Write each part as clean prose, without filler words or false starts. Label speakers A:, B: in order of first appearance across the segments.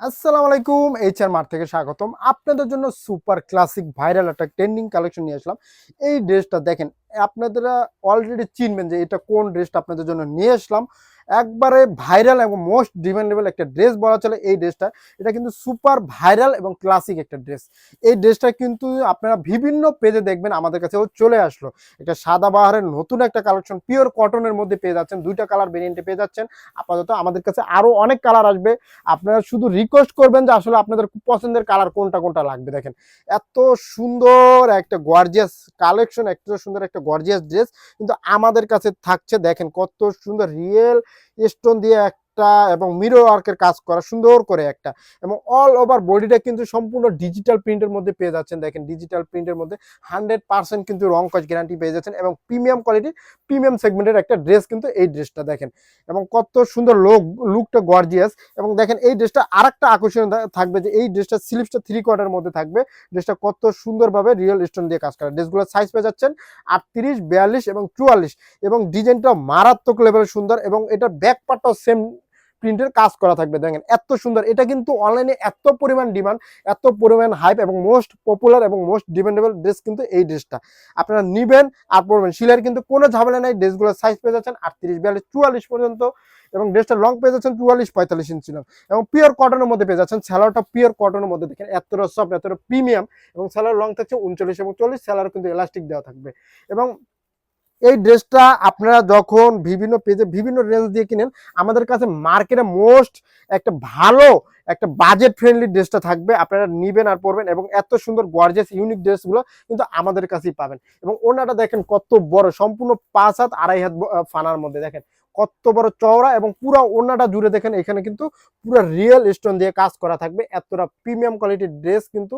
A: আসসালামু আলাইকুম, HR mart থেকে স্বাগতম। আপনাদের জন্য সুপার ক্লাসিক ভাইরাল একটা ট্রেন্ডিং কালেকশন নিয়ে আসলাম। এই ড্রেসটা দেখেন, আপনারা অলরেডি চিনবেন যে এটা কোন ড্রেসটা আপনাদের জন্য নিয়ে আসলাম। একবারে ভাইরাল এবং মোস্ট ডিমান্ডেবল একটা ড্রেস বলা চলে এই ড্রেসটা। এটা কিন্তু সুপার ভাইরাল এবং ক্লাসিক একটা ড্রেস। এই ড্রেসটা কিন্তু আপনারা বিভিন্ন পেজে দেখবেন, আমাদের কাছেও চলে আসলো। এটা সাদাবাহারের নতুন একটা কালেকশন, পিওর কটনের মধ্যে পেয়ে যাচ্ছেন। দুইটা কালার ভেরিয়েন্টে পেয়ে যাচ্ছেন। আপাতত আমাদের কাছে আরও অনেক কালার আসবে। আপনারা শুধু রিকোয়েস্ট করবেন যে আসলে আপনাদের খুব পছন্দের কালার কোনটা কোনটা লাগবে। দেখেন এত সুন্দর একটা গর্জিয়াস কালেকশন, এত সুন্দর একটা গর্জিয়াস ড্রেস কিন্তু আমাদের কাছে থাকছে। দেখেন কত সুন্দর রিয়েল স্টোন দিয়ে একটা এবং মিরর ওয়ার্কের কাজ করা সুন্দর করে একটা, এবং অল ওভার বডিটা কিন্তু সম্পূর্ণ ডিজিটাল প্রিন্টের মধ্যে পেয়ে যাচ্ছেন। দেখেন ডিজিটাল প্রিন্টের মধ্যে 100% কিন্তু রং কস গ্যারান্টি পেয়ে যাচ্ছেন এবং প্রিমিয়াম কোয়ালিটি প্রিমিয়াম সেগমেন্টের একটা ড্রেস কিন্তু এই ড্রেসটা দেখেন, এবং কত সুন্দর লুকটা গর্জিয়াস। এবং দেখেন এই ড্রেসটা আরেকটা আকর্ষণ থাকবে যে এই ড্রেসটা স্লিভসটা 3/4 মধ্যে থাকবে। ড্রেসটা কত সুন্দরভাবে রিয়েল স্টোন দিয়ে কাজ করা। ড্রেসগুলোর সাইজ পেয়ে যাচ্ছেন 38, 42 এবং 44, এবং ডিজাইনটাও মারাত্মক লেভেলের সুন্দর, এবং এটার ব্যাক পার্টটাও সেম প্রিন্টের কাজ করা থাকবে। দেখেন এত সুন্দর, এটা কিন্তু অনলাইনে এত পরিমাণ ডিমান্ড, এত পরিমাণ হাইপ এবং মোস্ট পপুলার এবং মোস্ট ডিমান্ডেবল ড্রেস কিন্তু এই ড্রেসটা। আপনারা নিবেন আর পরবেন, সিলাইয়ের কিন্তু কোনো ঝামেলা নাই। ড্রেসগুলোর সাইজ পেয়ে যাচ্ছেন 38, 42, 44 পর্যন্ত, এবং ড্রেসটা লং পেয়ে যাচ্ছেন 44, 45 ইঞ্চি লং, এবং পিওর কটনের মধ্যে পেয়ে যাচ্ছেন। স্যালোয়ারটা পিওর কটনের মধ্যে দেখেন এতটা সফট, এতটা প্রিমিয়াম, এবং স্যালোয়ার লং থাকছে 39 এবং 40, স্যালোয়ার কিন্তু এলাস্টিক দেওয়া থাকবে। এবং এই ড্রেসটা আপনারা যখন বিভিন্ন পেজে বিভিন্ন রেঞ্জ দিয়ে কিনেন, আমাদের কাছে মার্কেটে মোস্ট একটা ভালো একটা বাজেট ফ্রেন্ডলি ড্রেসটা থাকবে। আপনারা নিবেন আর পরবেন, এবং এত সুন্দর গর্জিয়াস ইউনিক ড্রেসগুলো কিন্তু আমাদের কাছেই পাবেন। এবং ওনাটা দেখেন কত বড়, সম্পূর্ণ 5 হাত 2.5 হাত ফানার মধ্যে দেখেন কত বড় চওড়া, এবং পুরো ওনাটা জুড়ে দেখেন এখানে কিন্তু পুরো রিয়েল স্টোন দিয়ে কাজ করা থাকবে। এতটা প্রিমিয়াম কোয়ালিটির ড্রেস কিন্তু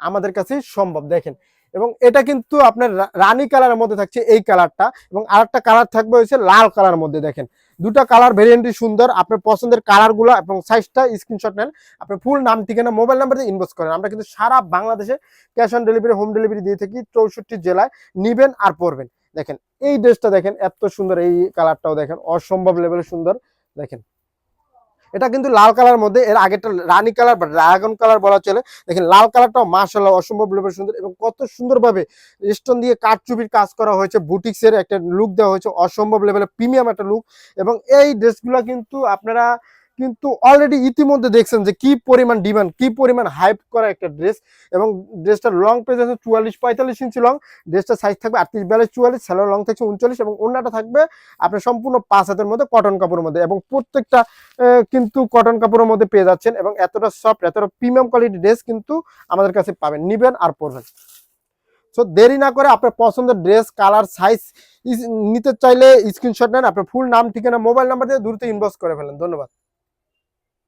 A: আমাদের কাছেই সম্ভব। দেখেন, এবং এটা কিন্তু আপনার রানী কালারের মধ্যে থাকছে এই কালারটা, এবং আরেকটা কালার থাকবে হচ্ছে লাল কালার মধ্যে। দেখেন দুটা কালার ভেরিয়েন্টই সুন্দর। আপনার পছন্দের কালারগুলো এবং সাইজটা স্ক্রিনশট নেন, আপনার ফুল নাম ঠিকানা মোবাইল নাম্বার দিয়ে ইনবক্স করেন। আমরা কিন্তু সারা বাংলাদেশে cash on delivery, home delivery দিয়ে থাকি 64 জেলায়। নিবেন আর পরবেন। দেখেন এই ড্রেসটা দেখেন এত সুন্দর, এই কালারটাও দেখেন অসম্ভব লেভেলে সুন্দর। দেখেন এটা কিন্তু লাল কালার মধ্যে, এর আগেরটা রানী কালার বা ড্রাগন কালার বলা চলে। দেখেন লাল কালারটাও মাশাআল্লাহ অসম্ভব লেভেল সুন্দর, এবং কত সুন্দরভাবে স্টোন দিয়ে কারচুপির কাজ করা হয়েছে। বুটিক্সের একটা লুক দেওয়া হয়েছে, অসম্ভব লেভেলে প্রিমিয়াম একটা লুক। এবং এই ড্রেসগুলো কিন্তু আপনারা কিন্তু অলরেডি ইতিমধ্যে দেখছেন যে কি পরিমাণ ডিমান্ড, কি পরিমাণ হাইপ করা একটা ড্রেস। এবং ড্রেসটার লং পেজ আছে 44, 45 ইঞ্চি লং। ড্রেসটার সাইজ থাকবে 38, 42, 44, স্যালোয়ার লং থাকছে 39, এবং ওড়নাটা থাকবে আপনার সম্পূর্ণ 5 হাতের মধ্যে কটন কাপড়ের মধ্যে, এবং প্রত্যেকটা কিন্তু কটন কাপড়ের মধ্যে পেয়ে যাচ্ছেন। এবং এতটা সফট, এতটা প্রিমিয়াম কোয়ালিটি ড্রেস কিন্তু আমাদের কাছে পাবেন। নিবেন আর পরবেন। সো দেরি না করে আপনার পছন্দের ড্রেস, কালার, সাইজ নিতে চাইলে স্ক্রিনশট নেন, আপনার ফুল নাম ঠিকানা মোবাইল নাম্বার দিয়ে দ্রুত ইনবক্স করে ফেলেন। ধন্যবাদ।